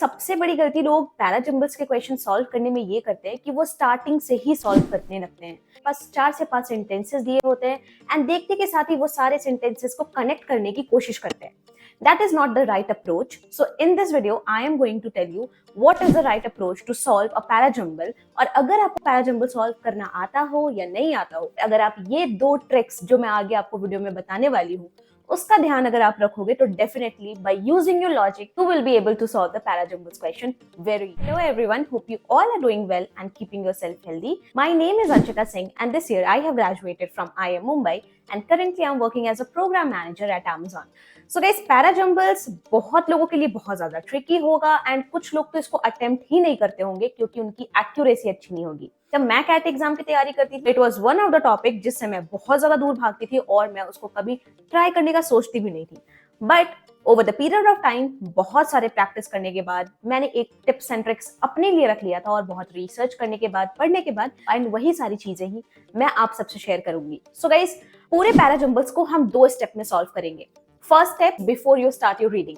सबसे बड़ी गलती लोग पैराजंबल्स के क्वेश्चन सॉल्व करने में ये करते हैं कि वो स्टार्टिंग से ही सॉल्व करने लगते हैं। बस 4 से 5 सेंटेंसेस दिए होते हैं एंड देखते के साथ ही वो सारे सेंटेंसेस को कनेक्ट करने की कोशिश करते हैं। That is not the right approach. So in this video, I am going to tell you what is the right approach to solve a parajumble। और अगर आपको पैराजंबल सॉल्व करना आता हो या नहीं आता हो, अगर आप ये 2 ट्रिक्स जो मैं आगे आपको वीडियो में बताने वाली हूँ उसका ध्यान अगर आप रखोगे तो definitely by using your logic you will be able to solve the parajumbles question very easily. Hello everyone, hope you all are doing well and keeping yourself healthy. My name is Anshika Singh and this year I have graduated from IIM Mumbai and currently I'm working as a program manager at Amazon. So guys, पैराजंबल्स बहुत लोगों के लिए बहुत ज्यादा tricky होगा and कुछ लोग तो इसको अटेम्प्ट ही नहीं करते होंगे क्योंकि उनकी एक्यूरेसी अच्छी नहीं होगी। जब मैं कैट एग्जाम की तैयारी करती थी, it was one of the topic जिससे मैं बहुत ज्यादा दूर भागती थी और मैं उसको कभी ट्राई करने का सोचती भी नहीं थी। But over the period of time बहुत सारे प्रैक्टिस करने के बाद मैंने एक टिप्स एंड ट्रिक्स अपने लिए रख लिया था और बहुत रिसर्च करने के बाद, पढ़ने के बाद एंड वही सारी चीजें ही मैं आप सबसे शेयर करूंगी। सो गाइस, पूरे पैराजंबल्स को हम 2 स्टेप में सॉल्व करेंगे। First step, before you start your reading,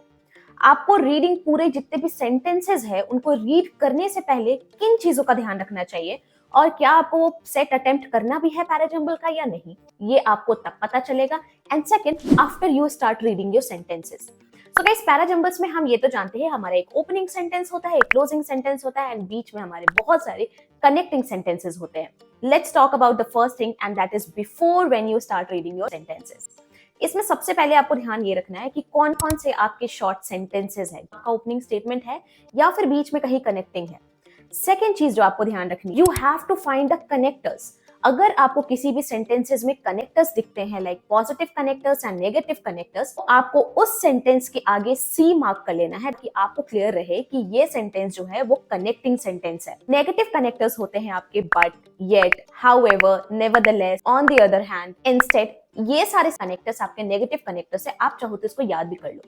आपको रीडिंग पूरे जितने भी सेंटेंसेस है उनको रीड करने से पहले किन चीजों का ध्यान रखना चाहिए और क्या आपको सेट अटेम्प्ट करना भी है पैराजंबल का या नहीं, ये आपको तब पता चलेगा। And second, after you start reading your sentences. So guys, parajumbles में हम ये तो जानते हैं हमारा एक ओपनिंग सेंटेंस होता है, एक क्लोजिंग सेंटेंस होता है एंड बीच में हमारे बहुत सारे कनेक्टिंग सेंटेंसेस होते हैं। Let's talk about the first thing and that is before when you start reading your sentences. इसमें सबसे पहले आपको ध्यान ये रखना है कि कौन कौन से आपके शॉर्ट सेंटेंसेस है, आपका ओपनिंग स्टेटमेंट है या फिर बीच में कहीं कनेक्टिंग है। सेकेंड चीज जो आपको ध्यान रखनी, you have to find the connectors. अगर आपको किसी भी सेंटेंसेस में कनेक्टर्स दिखते हैं like positive connectors and negative connectors, तो आपको उस सेंटेंस के आगे सी मार्क कर लेना है कि आपको क्लियर रहे कि ये सेंटेंस जो है वो कनेक्टिंग सेंटेंस है। नेगेटिव कनेक्टर्स होते हैं आपके but, yet, however, nevertheless, on the other hand, instead, ये सारे कनेक्टर्स आपके नेगेटिव कनेक्टर्स है। आप चाहो तो इसको याद भी कर लो।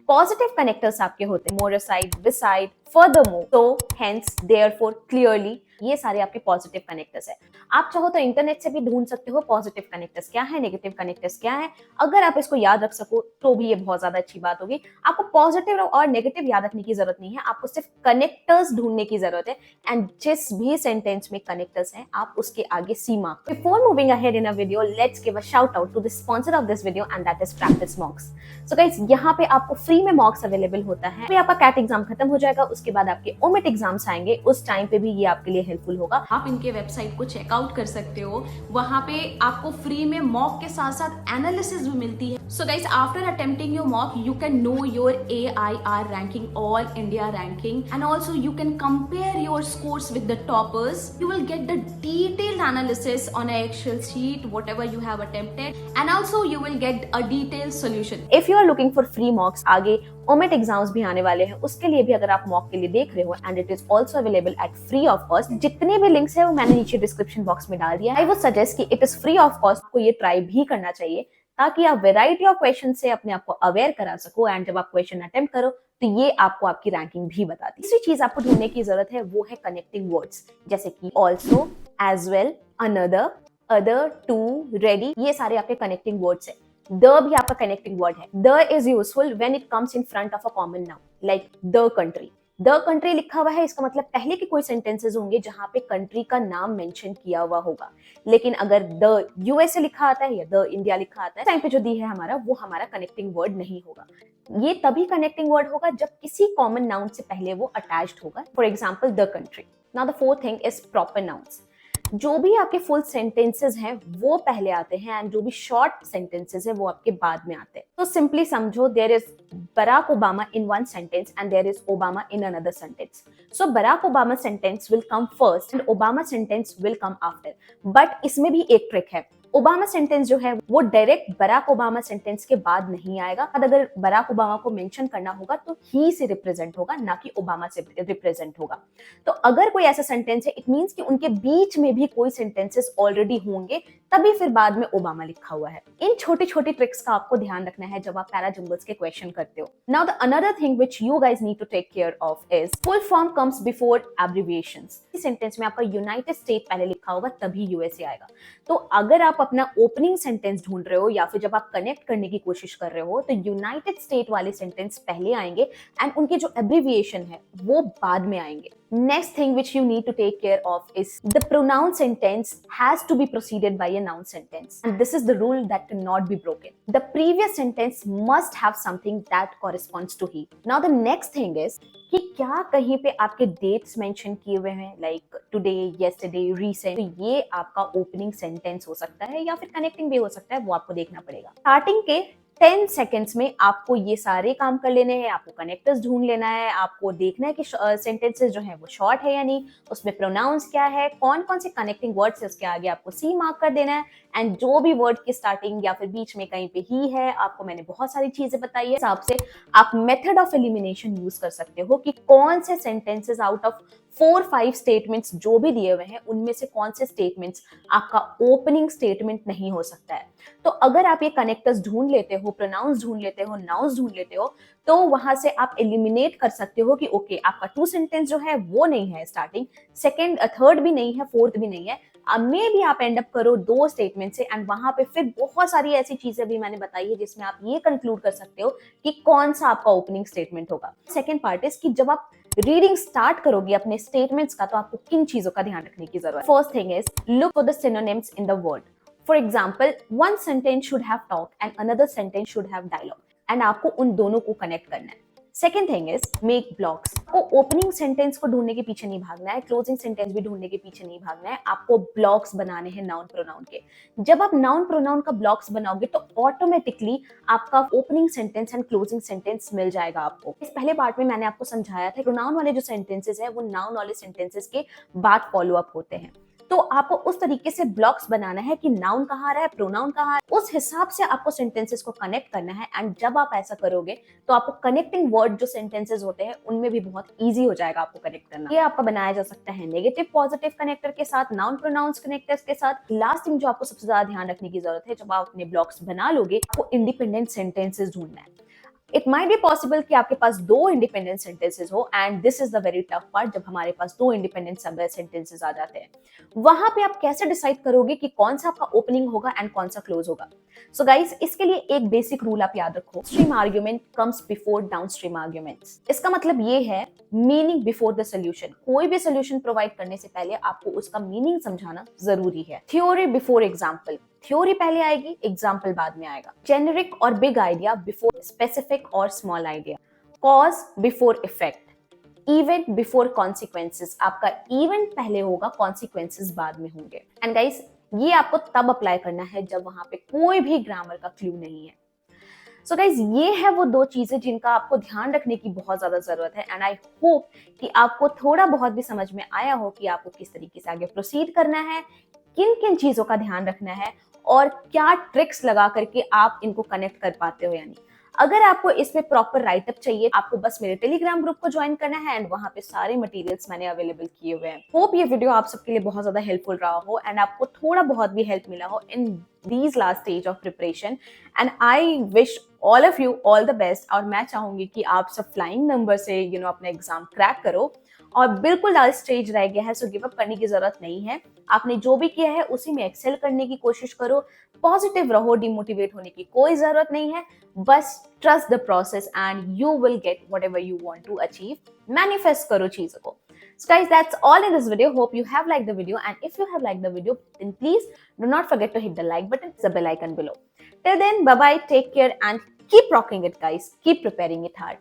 पॉजिटिव कनेक्टर्स आपके होते हैं मोर असाइड, बिसाइड, फर्दरमोर, सो, हेंस, देयरफॉर, क्लियरली, ये सारे आपके पॉजिटिव कनेक्टर्स है। आप चाहो तो इंटरनेट से भी ढूंढ सकते हो पॉजिटिव कनेक्टर्स क्या है, नेगेटिव कनेक्टर्स क्या है। अगर आप इसको याद रख सको तो भी ये बहुत ज्यादा अच्छी बात होगी। आपको पॉजिटिव और नेगेटिव याद रखने की जरूरत नहीं है, आपको सिर्फ कनेक्टर्स ढूंढने की जरूरत है एंड जिस भी सेंटेंस में कनेक्टर्स है आप उसके आगे C mark. Before moving ahead in a video, let's give a shout out to the sponsor of this video and that is practice mocks. So guys, यहाँ पे आपको फ्री में मॉक्स अवेलेबल होता है। फिर आपका कैट एग्जाम खत्म हो जाएगा, उसके बाद आपके ओमिट एग्जाम्स आएंगे, उस टाइम पे भी ये आपके लिए हेल्पफुल होगा। आप इनके वेबसाइट को चेकआउट कर सकते हो, वहां पे आपको फ्री में मॉक के साथ साथ एनालिसिस भी मिलती है। So guys, after attempting your mock you can know your AIR ranking, all India ranking, and also you can compare your scores with the toppers. You will get the detailed analysis on an Excel sheet, whatever you have attempted, and also you will get a detailed solution. If you are looking for free mocks, आगे omit exams भी आने वाले हैं, उसके लिए भी अगर आप मॉक के लिए देख रहे हो and it is also available at free of cost. जितने भी लिंक्स है वो मैंने नीचे डिस्क्रिप्शन बॉक्स में डाल दिया है। आई वुड सजेस्ट कि it is free of cost, को ये ट्राई भी करना चाहिए ताकि आप वेराइटी ऑफ क्वेश्चन से अपने आप को अवेयर करा सको एंड जब आप क्वेश्चन अटेम्प्ट करो तो ये आपको आपकी रैंकिंग भी बताती है। तीसरी चीज आपको ढूंढने की जरूरत है वो है कनेक्टिंग वर्ड्स, जैसे कि also, as well, another, other, too, ready, ये सारे आपके कनेक्टिंग वर्ड्स है। द भी आपका कनेक्टिंग वर्ड है। The is useful when it comes in front of a common noun like the country. The country लिखा हुआ है, इसका मतलब पहले के कोई सेंटेंसेस होंगे जहां पे कंट्री का नाम मेंशन किया हुआ होगा। लेकिन अगर द USA लिखा आता है या द इंडिया लिखा आता है, टाइम पे जो दी है हमारा वो हमारा कनेक्टिंग वर्ड नहीं होगा। ये तभी कनेक्टिंग वर्ड होगा जब किसी कॉमन नाउन से पहले वो अटैच्ड होगा। For example the country. Now the fourth thing is proper nouns. जो भी आपके फुल सेंटेंसेस हैं वो पहले आते हैं एंड जो भी शॉर्ट सेंटेंसेस है वो आपके बाद में आते हैं। तो सिंपली समझो, there is Barack Obama in one sentence and there is Obama in another sentence. So Barack Obama sentence will come first and Obama sentence will come after. But इसमें भी एक ट्रिक है। ओबामा सेंटेंस जो है वो direct Barack Obama sentence के बाद नहीं आएगा। अगर बराक ओबामा को मेंशन करना होगा तो ही से रिप्रेजेंट होगा, ना कि ओबामा से रिप्रेजेंट होगा। तो अगर कोई ऐसा सेंटेंस है, इट मींस कि उनके बीच में भी कोई सेंटेंसेस ऑलरेडी होंगे तभी फिर बाद में ओबामा लिखा हुआ है। इन छोटी छोटी ट्रिक्स का आपको ध्यान रखना है जब आप पैराजंबल्स के क्वेश्चन करते हो। Now the another thing which you guys need to take care of is full form comes before abbreviations. इस सेंटेंस में आपका यूनाइटेड स्टेट पहले लिखा होगा तभी यूएसए आएगा। तो अगर आप अपना ओपनिंग सेंटेंस ढूंढ रहे हो या फिर जब आप कनेक्ट करने की कोशिश कर रहे हो तो यूनाइटेड स्टेट वाले सेंटेंस पहले आएंगे एंड उनके जो एब्रिविएशन है वो बाद में आएंगे। Next thing which you need to take care of is the pronoun sentence has to be preceded by a noun sentence, and this is the rule that cannot be broken. The previous sentence must have something that corresponds to he. Now the next thing is कि क्या कहीं पे आपके dates mention किए हुए हैं like today, yesterday, recent, तो ये आपका ओपनिंग सेंटेंस हो सकता है या फिर कनेक्टिंग भी हो सकता है, वो आपको देखना पड़ेगा। स्टार्टिंग के 10 सेकेंड्स में आपको ये सारे काम कर लेने हैं। आपको कनेक्टर्स ढूंढ लेना है, आपको देखना है कि सेंटेंसेस जो है वो शॉर्ट है या नहीं, उसमें प्रोनाउंस क्या है, कौन कौन से कनेक्टिंग वर्ड्स है, उसके आगे आपको सी मार्क कर देना है। एंड जो भी वर्ड की स्टार्टिंग या फिर बीच में कहीं पे ही है, आपको मैंने बहुत सारी चीजें बताई है, हिसाब से आप मेथड ऑफ एलिमिनेशन यूज कर सकते हो कि कौन से सेंटेंसेस आउट ऑफ 4-5 स्टेटमेंट्स जो भी दिए हुए हैं उनमें से कौन से स्टेटमेंट्स आपका ओपनिंग स्टेटमेंट नहीं हो सकता है। तो अगर आप ये कनेक्टर्स ढूंढ लेते हो, प्रोनाउंस ढूंढ लेते हो, नाउन्स ढूंढ लेते हो, तो वहां से आप एलिमिनेट कर सकते हो कि ओके आपका 2 सेंटेंस जो है वो नहीं है स्टार्टिंग, सेकंड, थर्ड भी नहीं है, फोर्थ भी नहीं है, मे भी आप एंड अप करो 2 स्टेटमेंट से एंड वहां पे फिर बहुत सारी ऐसी चीजें भी मैंने बताई है जिसमें आप ये कंक्लूड कर सकते हो कि कौन सा आपका ओपनिंग स्टेटमेंट होगा। सेकंड पार्ट इज कि जब आप रीडिंग स्टार्ट करोगे अपने स्टेटमेंट्स का तो आपको किन चीजों का ध्यान रखने की जरूरत है। First thing is look for the synonyms in the word. For example, one sentence should have talk and another sentence should have dialogue, and आपको उन दोनों को कनेक्ट करना है। Second thing is make blocks. आपको ओपनिंग सेंटेंस को ढूंढने के पीछे नहीं भागना है, क्लोजिंग सेंटेंस भी ढूंढने के पीछे नहीं भागना है, आपको ब्लॉक्स बनाने हैं नाउन प्रोनाउन के। जब आप नाउन प्रोनाउन का ब्लॉक्स बनाओगे तो ऑटोमेटिकली आपका opening sentence and closing sentence मिल जाएगा आपको। इस पहले पार्ट में मैंने आपको समझाया था प्रोनाउन वाले जो सेंटेंसेस है वो नाउन वाले सेंटेंसेस के बाद फॉलो अप होते हैं। तो आपको उस तरीके से ब्लॉक्स बनाना है कि नाउन कहाँ आ रहा है, प्रोनाउन कहाँ आ रहा है, उस हिसाब से आपको सेंटेंसेस को कनेक्ट करना है। एंड जब आप ऐसा करोगे तो आपको कनेक्टिंग वर्ड जो सेंटेंसेस होते हैं उनमें भी बहुत इजी हो जाएगा आपको कनेक्ट करना। ये आपका बनाया जा सकता है नेगेटिव पॉजिटिव कनेक्टर के साथ, नाउन प्रोनाउंस कनेक्टर्स के साथ। लास्ट थिंग जो आपको सबसे ज्यादा ध्यान रखने की जरूरत है, जब आप अपने ब्लॉक्स बना लोगे आपको इंडिपेंडेंट सेंटेंसेस ढूंढना है। इट माइट बी पॉसिबल कि आपके पास 2 इंडिपेंडेंट सेंटेंसेस हो and this is the very tough part, जब हमारे पास 2 इंडिपेंडेंट सेंटेंसेस आ जाते हैं। वहां पे आप कैसे डिसाइड करोगे कि कौन सा आपका ओपनिंग होगा एंड कौन सा क्लोज होगा। सो गाइस, इसके लिए एक बेसिक रूल आप याद रखो, stream argument comes before downstream arguments. इसका मतलब ये है मीनिंग बिफोर द सोल्यूशन। कोई भी सोल्यूशन प्रोवाइड करने से पहले आपको उसका मीनिंग समझाना जरूरी है। Theory before example. थ्योरी पहले आएगी, एग्जाम्पल बाद में आएगा। जेनेरिक और बिग आइडिया बिफोर स्पेसिफिक और small idea. Cause before effect. Event before consequences. आपका इवेंट पहले होगा, कॉन्सिक्वेंसेस बाद में होंगे। एंड गाइस, ये आपको तब अप्लाई करना है जब वहां पे कोई भी ग्रामर का क्लू नहीं है। सो गाइज, ये है वो 2 चीजें जिनका आपको ध्यान रखने की बहुत ज्यादा जरूरत है। एंड आई होप कि आपको थोड़ा बहुत भी समझ में आया हो कि आपको किस तरीके से आगे प्रोसीड करना है, किन किन चीजों का ध्यान रखना है और क्या ट्रिक्स लगा करके आप इनको कनेक्ट कर पाते हो या नहीं। अगर आपको इसमें प्रॉपर राइटअप चाहिए, आपको बस मेरे टेलीग्राम ग्रुप को ज्वाइन करना है एंड वहां पे सारे मटेरियल्स मैंने अवेलेबल किए हुए हैं। होप ये वीडियो आप सबके लिए बहुत ज्यादा हेल्पफुल रहा हो एंड आपको थोड़ा बहुत भी हेल्प मिला हो in these last stage of preparation. And I wish all of you all the best. और मैं चाहूंगी कि आप सब फ्लाइंग नंबर से अपना एग्जाम क्रैक करो। और बिल्कुल लास्ट स्टेज रह गया है, सो गिव अप करने की जरूरत नहीं है। आपने जो भी किया है उसी में एक्सेल करने की कोशिश करो, पॉजिटिव रहो, डिमोटिवेट होने की कोई जरूरत नहीं है। बस trust the process and you will get whatever you want to achieve. Manifest करो चीजों को। So guys, that's all in this video. Hope you have liked the video, and if you have liked the video, then please do not forget to hit the like button, the bell icon below. Till then, bye bye, take care, and keep rocking it, guys. Keep preparing it hard.